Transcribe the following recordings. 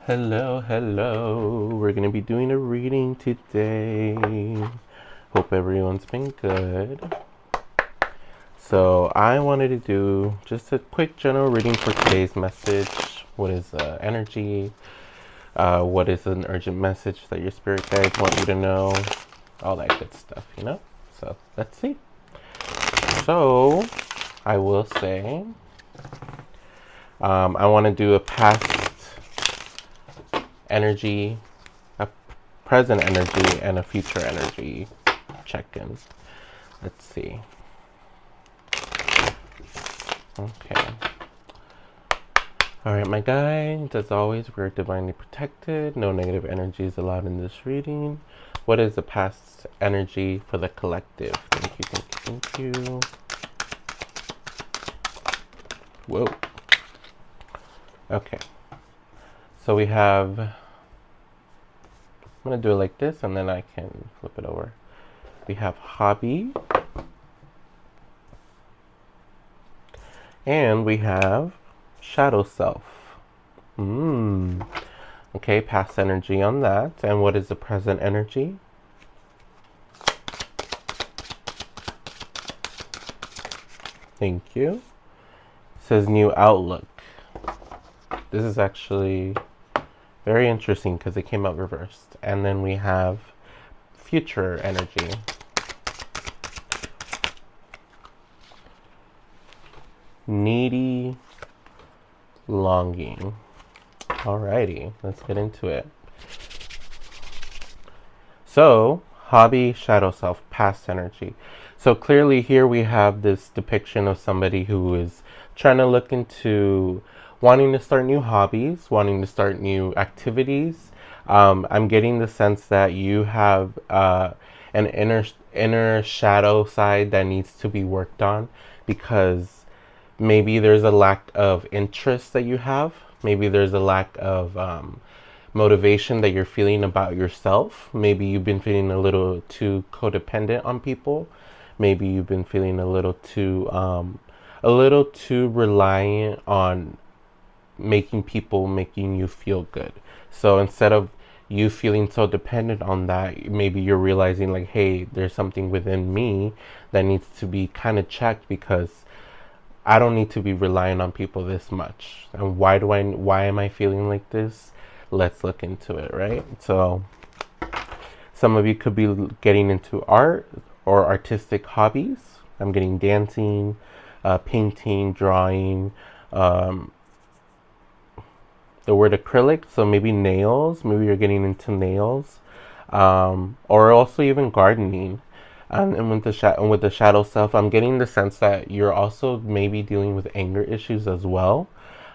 Hello, hello. We're going to be doing a reading today. Hope everyone's been good. So, I wanted to do just a quick general reading for today's message. What is energy? What is an urgent message that your spirit guides want you to know? All that good stuff, you know? So, let's see. So, I will say, I want to do a past energy, a present energy, and a future energy check-in. Let's see. Okay. Alright, my guys, as always, we're divinely protected. No negative energy is allowed in this reading. What is the past energy for the collective? Thank you, thank you, thank you. Whoa. Okay. So we have, I'm going to do it like this and then I can flip it over. We have hobby. And we have shadow self. Okay, past energy on that. And what is the present energy? Thank you. It says new outlook. This is actually very interesting because it came out reversed. And then we have future energy. Needy longing. Alrighty, let's get into it. So, hobby, shadow self, past energy. So clearly here we have this depiction of somebody who is trying to look into wanting to start new hobbies, wanting to start new activities. I'm getting the sense that you have an inner shadow side that needs to be worked on because maybe there's a lack of interest that you have. Maybe there's a lack of motivation that you're feeling about yourself. Maybe you've been feeling a little too codependent on people. Maybe you've been feeling a little too reliant on making you feel good. So instead of you feeling so dependent on that, maybe you're realizing like, hey, there's something within me that needs to be kind of checked because I don't need to be relying on people this much. And why am I feeling like this? Let's look into it, right? So some of you could be getting into art or artistic hobbies. I'm getting dancing, painting, drawing, the word acrylic, so maybe nails, maybe you're getting into nails, or also even gardening. And with the shadow self, I'm getting the sense that you're also maybe dealing with anger issues as well.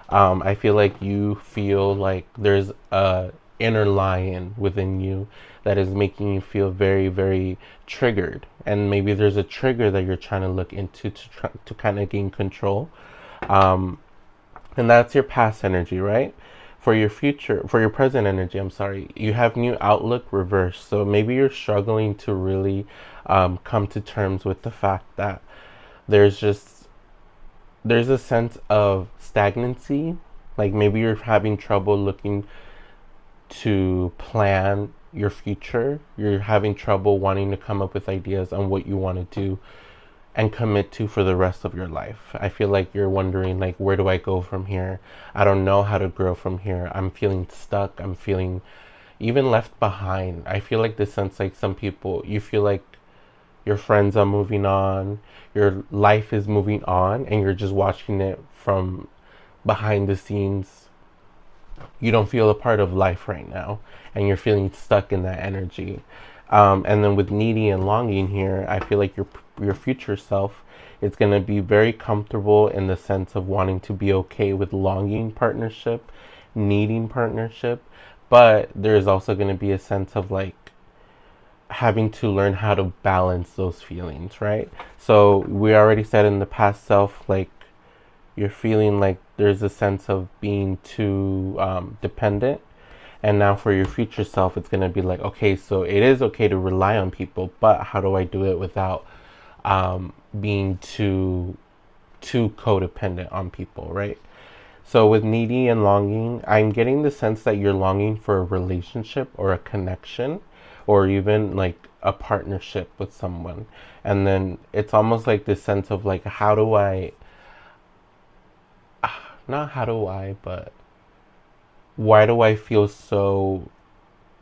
I feel like you feel like there's a inner lion within you that is making you feel very, very triggered. And maybe there's a trigger that you're trying to look into to kind of gain control. And that's your past energy, right? For your present energy, I'm sorry, you have new outlook reversed. So maybe you're struggling to really come to terms with the fact that there's a sense of stagnancy. Like maybe you're having trouble looking to plan your future. You're having trouble wanting to come up with ideas on what you want to do and commit to for the rest of your life. I feel like you're wondering like, where do I go from here? I don't know how to grow from here. I'm feeling stuck. I'm feeling even left behind. I feel like this sense, like some people, you feel like your friends are moving on, your life is moving on, and you're just watching it from behind the scenes. You don't feel a part of life right now, and you're feeling stuck in that energy. And then with needy and longing here, I feel like your future self is going to be very comfortable in the sense of wanting to be okay with longing partnership, needing partnership, but there's also going to be a sense of like having to learn how to balance those feelings, right? So we already said in the past self, like you're feeling like there's a sense of being too dependent. And now for your future self, it's going to be like, okay, so it is okay to rely on people, but how do I do it without being too codependent on people, right? So with needy and longing, I'm getting the sense that you're longing for a relationship or a connection or even like a partnership with someone. And then it's almost like this sense of like, how do I, not how do I, but why do I feel so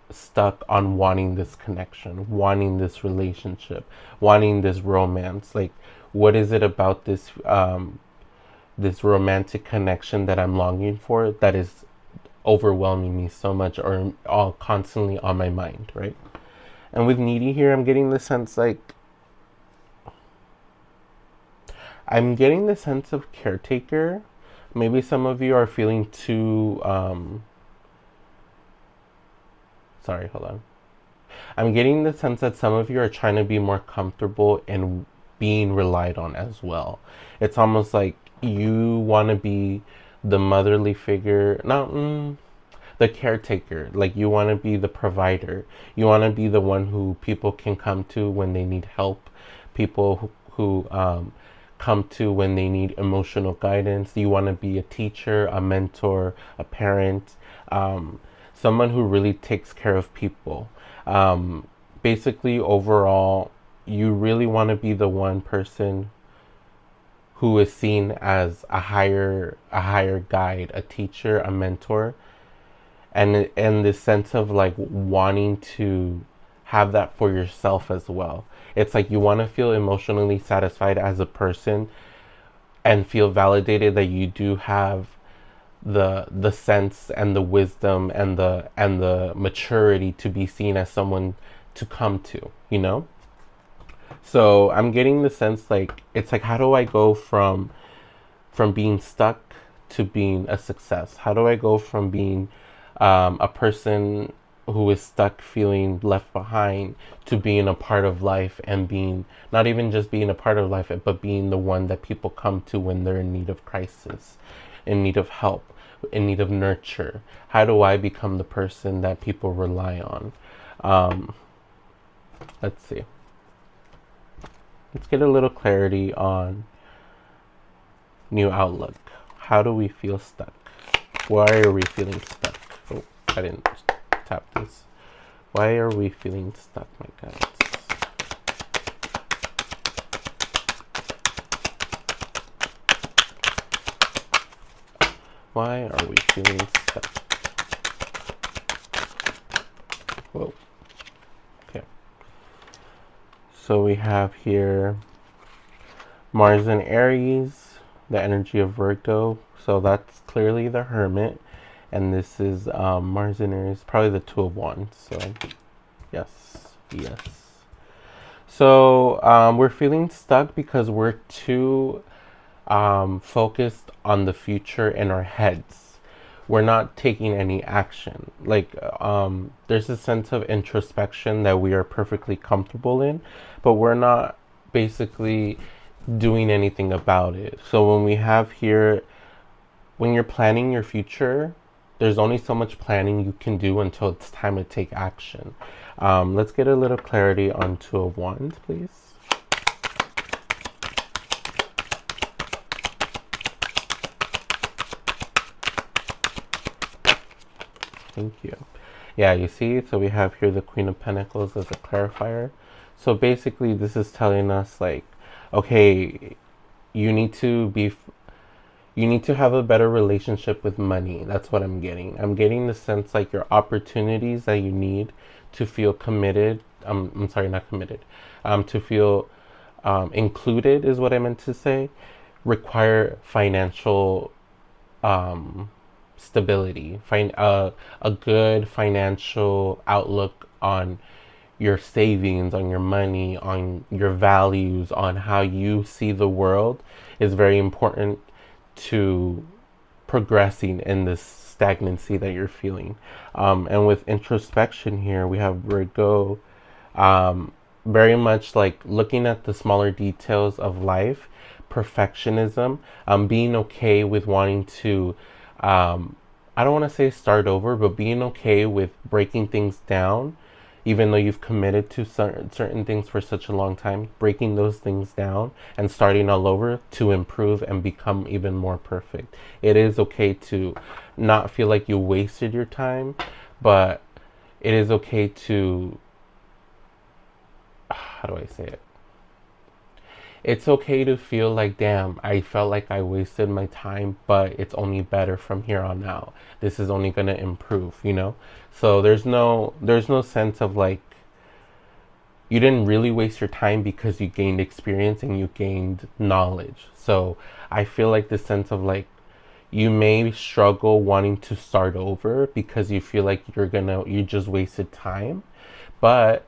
stuck on wanting this connection, wanting this relationship, wanting this romance? Like, what is it about this romantic connection that I'm longing for that is overwhelming me so much or all constantly on my mind, right? And with needy here, I'm getting the sense of caretaker. Maybe some of you are feeling too sorry, hold on. I'm getting the sense that some of you are trying to be more comfortable in being relied on as well. It's almost like you want to be the motherly figure, not the caretaker. Like you want to be the provider. You want to be the one who people can come to when they need help. People who come to when they need emotional guidance. You want to be a teacher, a mentor, a parent, someone who really takes care of people. Basically, overall, you really want to be the one person who is seen as a higher guide, a teacher, a mentor, and this sense of like wanting to have that for yourself as well. It's like you want to feel emotionally satisfied as a person and feel validated that you do have the sense and the wisdom and the maturity to be seen as someone to come to, you know? So I'm getting the sense like it's like how do I go from being stuck to being a success? How do I go from being a person who is stuck feeling left behind to being a part of life and being not even just being a part of life, but being the one that people come to when they're in need of crisis, in need of help, in need of nurture? How do I become the person that people rely on? Um, let's see. Let's get a little clarity on new outlook. How do we feel stuck? Why are we feeling stuck? Oh, I didn't tap this. Why are we feeling stuck, my guys? Why are we feeling stuck? Whoa. Okay. So we have here Mars and Aries, the energy of Virgo. So that's clearly the Hermit. And this is Mars and Aries, probably the Two of Wands. So yes, yes. So we're feeling stuck because we're too focused on the future in our heads. We're not taking any action. Like there's a sense of introspection that we are perfectly comfortable in, but we're not basically doing anything about it. So when we have here, when you're planning your future, there's only so much planning you can do until it's time to take action. Let's get a little clarity on Two of Wands, please. Thank you. Yeah, you see, so we have here the Queen of Pentacles as a clarifier. So basically this is telling us like, okay, you need to be, you need to have a better relationship with money. That's what I'm getting. I'm getting the sense like your opportunities that you need to feel committed. I'm sorry, not committed. To feel included is what I meant to say. Require financial stability. Find a good financial outlook on your savings, on your money, on your values, on how you see the world is very important to progressing in this stagnancy that you're feeling. And with introspection here, we have Virgo, very much like looking at the smaller details of life, perfectionism, being okay with wanting to, I don't want to say start over, but being okay with breaking things down even though you've committed to certain things for such a long time, breaking those things down and starting all over to improve and become even more perfect. It is okay to not feel like you wasted your time, but it is okay to, how do I say it? It's okay to feel like, damn, I felt like I wasted my time, but it's only better from here on out. This is only going to improve, you know? So there's no sense of like, you didn't really waste your time because you gained experience and you gained knowledge. So I feel like this sense of like, you may struggle wanting to start over because you feel like you just wasted time. But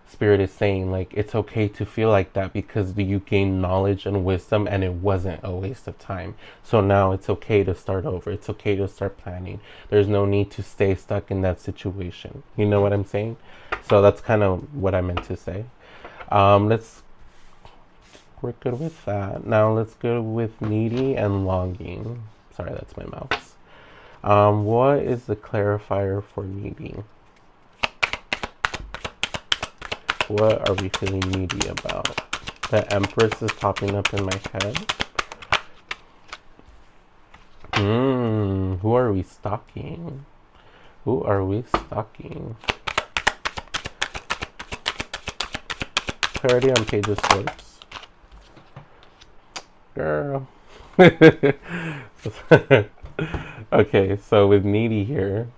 Spirit is saying like it's okay to feel like that because you gained knowledge and wisdom and it wasn't a waste of time. So now it's okay to start over. It's okay to start planning. There's no need to stay stuck in that situation. You know what I'm saying? So that's kind of what I meant to say. Let's We're good with that. Now let's go with needy and longing. Sorry, that's my mouse. What is the clarifier for needy? What are we feeling needy about? The Empress is popping up in my head. Who are we stalking? Who are we stalking? Clarity on Page of Swords. Girl. Okay, so with needy here,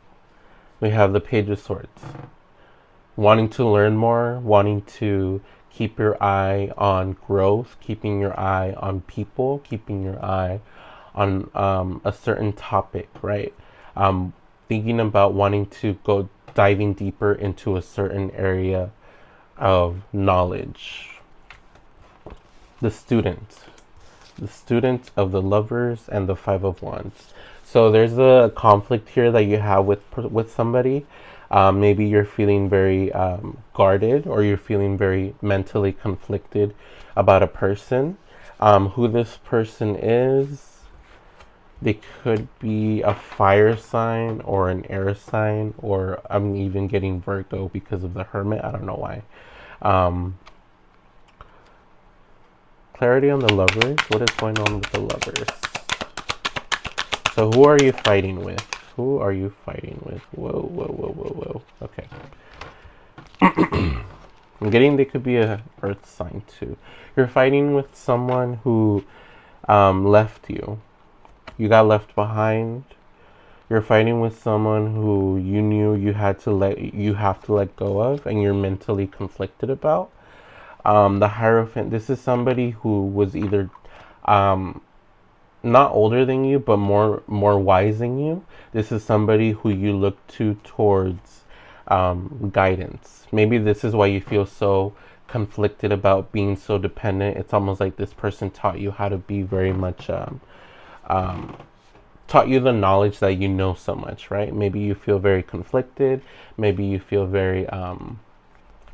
we have the Page of Swords. Wanting to learn more, wanting to keep your eye on growth, keeping your eye on people, keeping your eye on a certain topic, right? Thinking about wanting to go diving deeper into a certain area of knowledge. The student of the Lovers and the Five of Wands. So there's a conflict here that you have with somebody. Maybe you're feeling very guarded, or you're feeling very mentally conflicted about a person. Who this person is, they could be a fire sign or an air sign, or I'm even getting Virgo because of the Hermit. I don't know why. Clarity on the Lovers. What is going on with the Lovers? So who are you fighting with? Who are you fighting with? Whoa, whoa, whoa, whoa, whoa. Okay. I'm getting they could be a earth sign too. You're fighting with someone who left you. You got left behind. You're fighting with someone who you knew you have to let go of, and you're mentally conflicted about. The Hierophant. This is somebody who was either not older than you, but more wise than you. This is somebody who you look to towards guidance. Maybe this is why you feel so conflicted about being so dependent. It's almost like this person taught you how to be very much taught you the knowledge that you know so much, right? Maybe you feel very conflicted. Maybe you feel very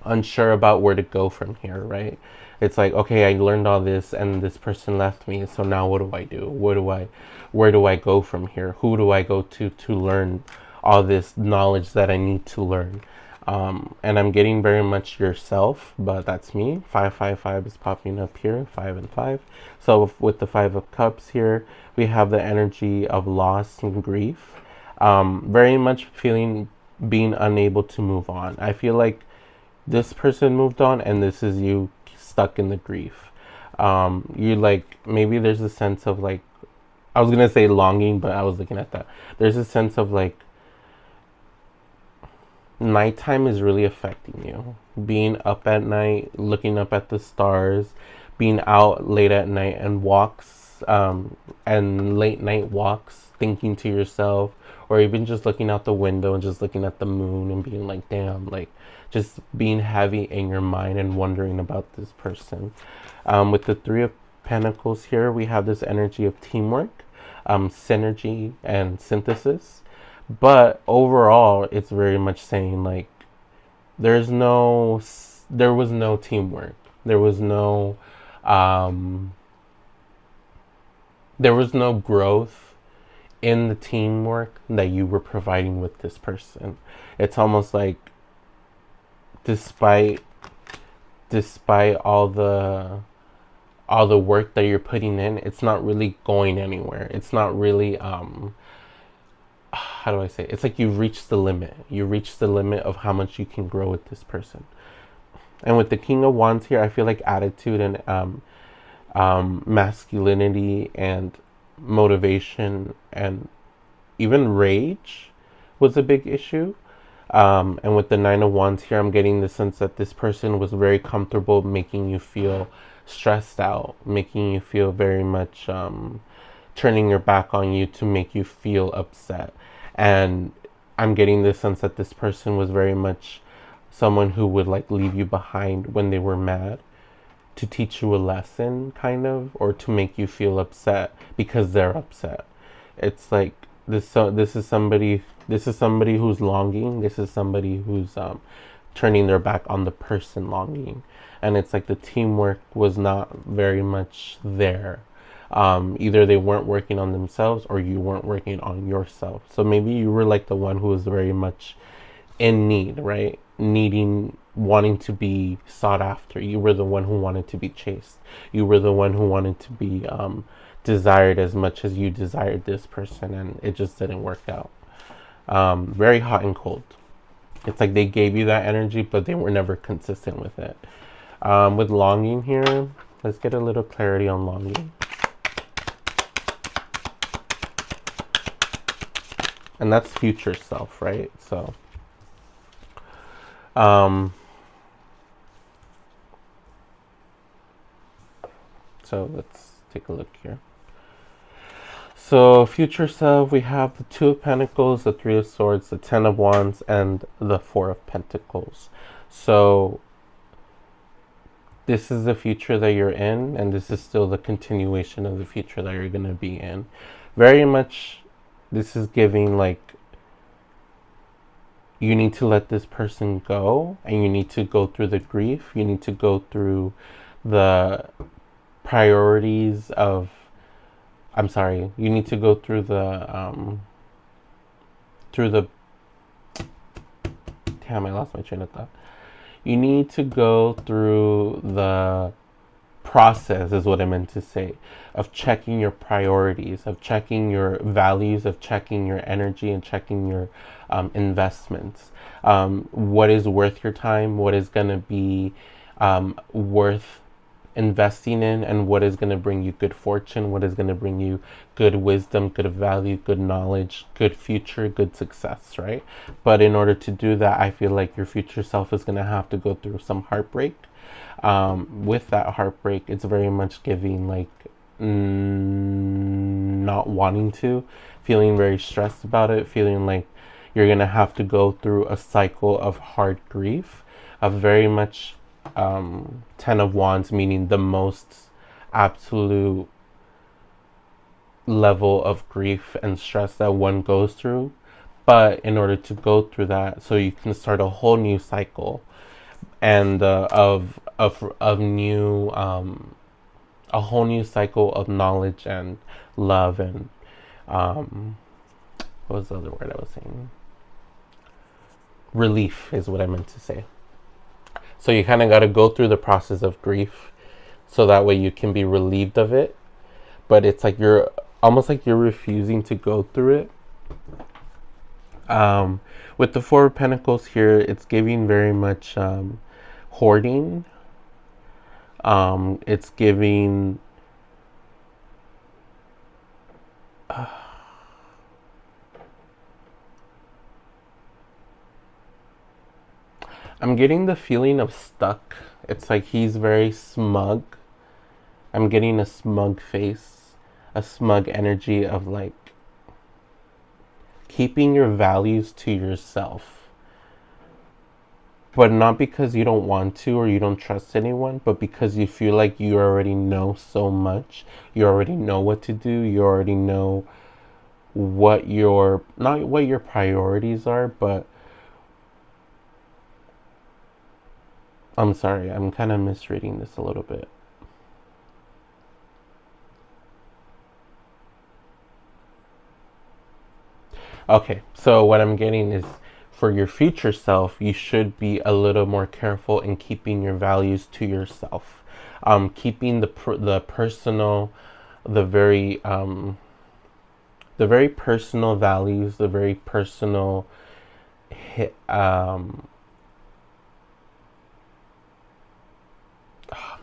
unsure about where to go from here, right? It's like, okay, I learned all this and this person left me, so now what do I do? Where do I go from here? Who do I go to learn all this knowledge that I need to learn? And I'm getting very much yourself, but that's me. 555 is popping up here, 5 and 5. So with the 5 of Cups here, we have the energy of loss and grief. Very much being unable to move on. I feel like this person moved on and this is you stuck in the grief. You like, maybe there's a sense of like, I was gonna say longing, but I was looking at that. There's a sense of like, nighttime is really affecting you. Being up at night, looking up at the stars, being out late at night and walks, and late night walks, thinking to yourself, or even just looking out the window and just looking at the moon and being like, damn, like just being heavy in your mind and wondering about this person. With the 3 of Pentacles here, we have this energy of teamwork, synergy, and synthesis. But overall, it's very much saying like there was no teamwork. There was no growth in the teamwork that you were providing with this person. It's almost like despite despite all the work that you're putting in, it's not really going anywhere. It's not really how do I say it? It's like you've reached the limit. You reached the limit of how much you can grow with this person. And with the King of Wands here, I feel like attitude and masculinity and motivation and even rage was a big issue. And with the Nine of Wands here, I'm getting the sense that this person was very comfortable making you feel stressed out, making you feel very much turning your back on you to make you feel upset. And I'm getting the sense that this person was very much someone who would like leave you behind when they were mad to teach you a lesson, kind of, or to make you feel upset because they're upset. It's like this. So This is somebody who's longing. This is somebody who's turning their back on the person longing, and it's like the teamwork was not very much there. Either they weren't working on themselves or you weren't working on yourself. So maybe you were like the one who was very much in need, right? Needing, wanting to be sought after. You were the one who wanted to be chased. You were the one who wanted to be desired as much as you desired this person, and it just didn't work out. Very hot and cold. It's like they gave you that energy, but they were never consistent with it. With longing here, let's get a little clarity on longing. And that's future self, right? Um, so let's take a look here. So future self, we have the Two of Pentacles, the Three of Swords, the Ten of Wands, and the Four of Pentacles. So this is the future that you're in, and this is still the continuation of the future that you're going to be in. Very much, this is giving like, you need to let this person go, and you need to go through the grief. You need to go through the priorities of, I'm sorry, you need to go through the, damn, I lost my train of thought. You need to go through the process, is what I meant to say, of checking your priorities, of checking your values, of checking your energy, and checking your investments. What is worth your time? What is going to be worth investing in, and what is going to bring you good fortune? What is going to bring you good wisdom, good value, good knowledge, good future, good success, right? But in order to do that, I feel like your future self is going to have to go through some heartbreak. With that heartbreak, it's very much giving like not wanting to, feeling very stressed about it, feeling like you're going to have to go through a cycle of hard grief, of very much Ten of Wands, meaning the most absolute level of grief and stress that one goes through. But in order to go through that, so you can start a whole new cycle and of new a whole new cycle of knowledge and love and what was the other word I was saying? Relief is what I meant to say. So you kind of got to go through the process of grief so that way you can be relieved of it. But it's like you're almost like you're refusing to go through it. With the Four of Pentacles here, it's giving very much hoarding. It's giving I'm getting the feeling of stuck. It's like he's very smug. I'm getting a smug face, a smug energy of like keeping your values to yourself. But not because you don't want to or you don't trust anyone, but because you feel like you already know so much. You already know what to do. You already know what your, not what your priorities are, but I'm sorry, I'm kind of misreading this a little bit. Okay, so what I'm getting is for your future self, you should be a little more careful in keeping your values to yourself. Keeping the personal, the very personal values, the very personal oh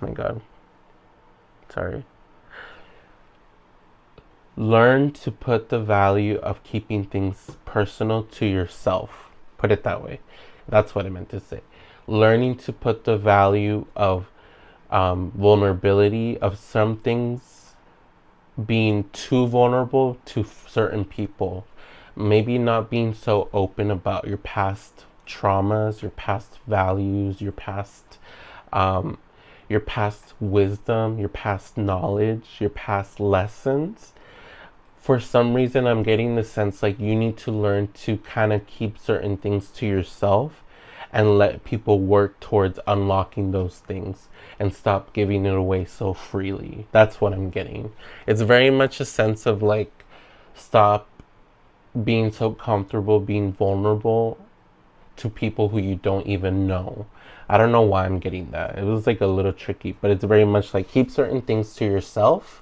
my god, sorry. Learn to put the value of keeping things personal to yourself. Put it that way. That's what I meant to say. Learning to put the value of vulnerability, of some things being too vulnerable to certain people. Maybe not being so open about your past traumas, your past values, um, your past wisdom, your past knowledge, your past lessons. For some reason, I'm getting the sense like you need to learn to kind of keep certain things to yourself and let people work towards unlocking those things and stop giving it away so freely. That's what I'm getting. It's very much a sense of like, stop being so comfortable being vulnerable to people who you don't even know. I don't know why I'm getting that. It was like a little tricky, but it's very much like keep certain things to yourself,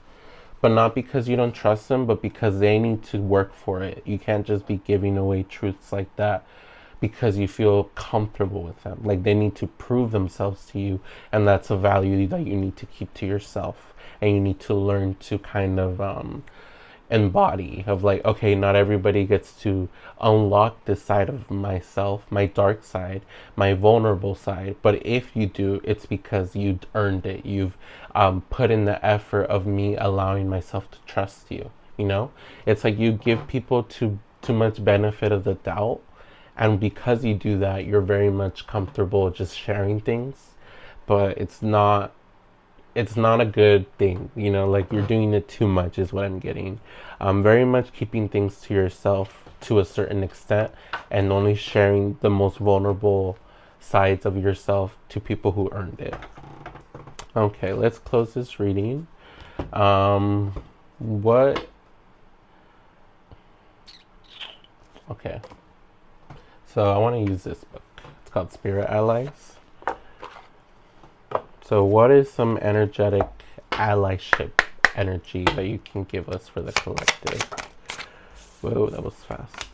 but not because you don't trust them, but because they need to work for it. You can't just be giving away truths like that because you feel comfortable with them. Like they need to prove themselves to you, and that's a value that you need to keep to yourself, and you need to learn to kind of embody of like, okay, not everybody gets to unlock this side of myself, my dark side, my vulnerable side, but if you do, it's because you earned it. You've put in the effort of me allowing myself to trust you. You know, it's like you give people too much benefit of the doubt, and because you do that, you're very much comfortable just sharing things, but it's not a good thing, you know, like you're doing it too much is what I'm getting. Very much keeping things to yourself to a certain extent and only sharing the most vulnerable sides of yourself to people who earned it. Okay, let's close this reading. What? Okay. So I want to use this book. It's called Spirit Allies. So what is some energetic allyship energy that you can give us for the collective? Whoa, that was fast.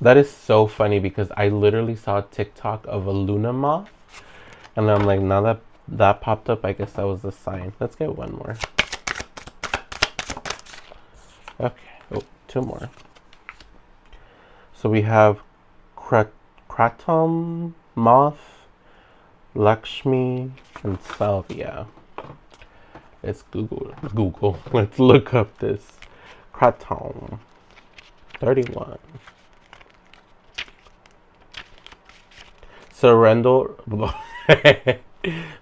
That is so funny because I literally saw a TikTok of a Luna moth, and I'm like, now that that popped up, I guess that was the sign. Let's get one more. Okay, oh, two more. So we have Kratom moth, Lakshmi, and Salvia. Let's Google. Let's look up this. Kratom. 31.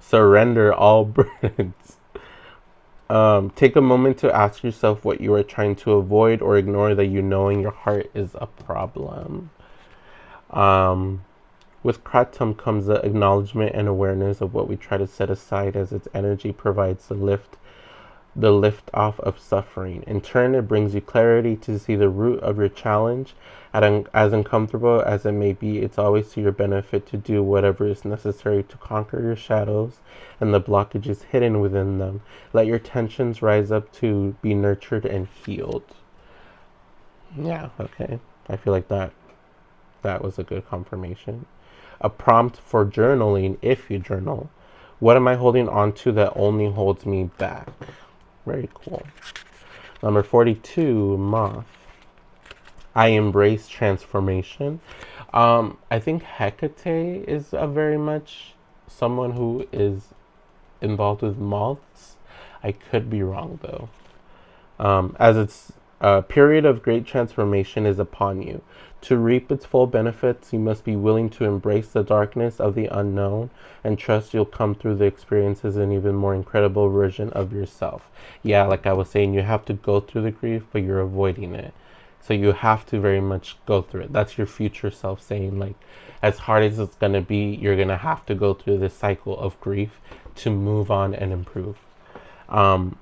Surrender all burdens. Take a moment to ask yourself what you are trying to avoid or ignore that you know in your heart is a problem. With Kratom comes the acknowledgement and awareness of what we try to set aside, as its energy provides the lift off of suffering. In turn, it brings you clarity to see the root of your challenge. As uncomfortable as it may be, it's always to your benefit to do whatever is necessary to conquer your shadows and the blockages hidden within them. Let your tensions rise up to be nurtured and healed. Yeah, okay. I feel like that was a good confirmation. A prompt for journaling, if you journal. What am I holding on to that only holds me back? Very cool. Number 42, Moth. I embrace transformation. I think Hecate is a very much someone who is involved with moths. I could be wrong though. As its period of great transformation is upon you. To reap its full benefits, you must be willing to embrace the darkness of the unknown and trust you'll come through the experiences an even more incredible version of yourself. Yeah, like I was saying, you have to go through the grief, but you're avoiding it. So you have to very much go through it. That's your future self saying, like, as hard as it's going to be, you're going to have to go through this cycle of grief to move on and improve. Allow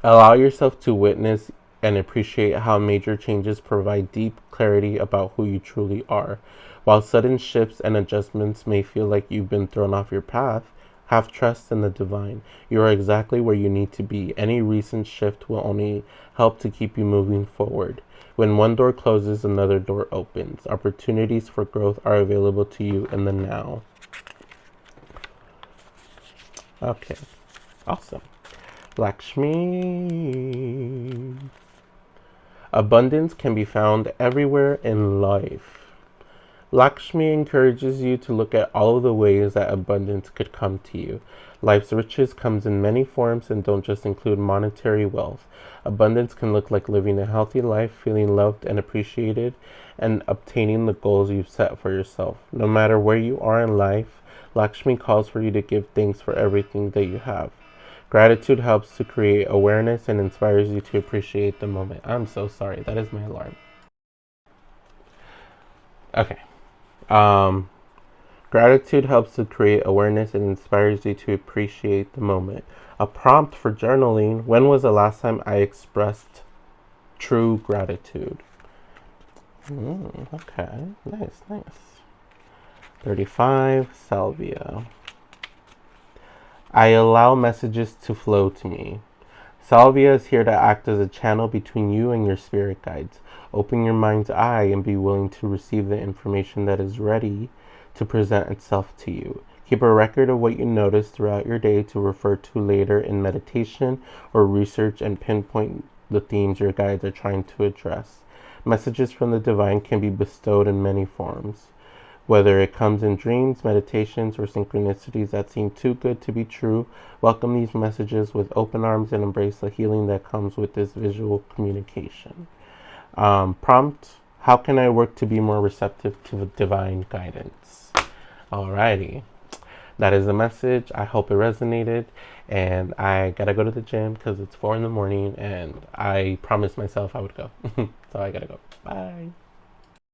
yourself to witness and appreciate how major changes provide deep clarity about who you truly are. While sudden shifts and adjustments may feel like you've been thrown off your path, have trust in the divine. You are exactly where you need to be. Any recent shift will only help to keep you moving forward. When one door closes, another door opens. Opportunities for growth are available to you in the now. Okay, awesome. Lakshmi. Abundance can be found everywhere in life. Lakshmi encourages you to look at all of the ways that abundance could come to you. Life's riches comes in many forms and don't just include monetary wealth. Abundance can look like living a healthy life, feeling loved and appreciated, and obtaining the goals you've set for yourself. No matter where you are in life, Lakshmi calls for you to give thanks for everything that you have. Gratitude helps to create awareness and inspires you to appreciate the moment. I'm so sorry. That is my alarm. Okay. Um, Gratitude helps to create awareness and inspires you to appreciate the moment. A prompt for journaling. When was the last time I expressed true gratitude? Okay. Nice, nice. 35. Salvia. I allow messages to flow to me. Salvia is here to act as a channel between you and your spirit guides. Open your mind's eye and be willing to receive the information that is ready to present itself to you. Keep a record of what you notice throughout your day to refer to later in meditation or research and pinpoint the themes your guides are trying to address. Messages from the divine can be bestowed in many forms. Whether it comes in dreams, meditations, or synchronicities that seem too good to be true, welcome these messages with open arms and embrace the healing that comes with this visual communication. Prompt: how can I work to be more receptive to divine guidance? Alrighty. That is the message. I hope it resonated. And I gotta go to the gym because it's 4 in the morning and I promised myself I would go. So I gotta go. Bye.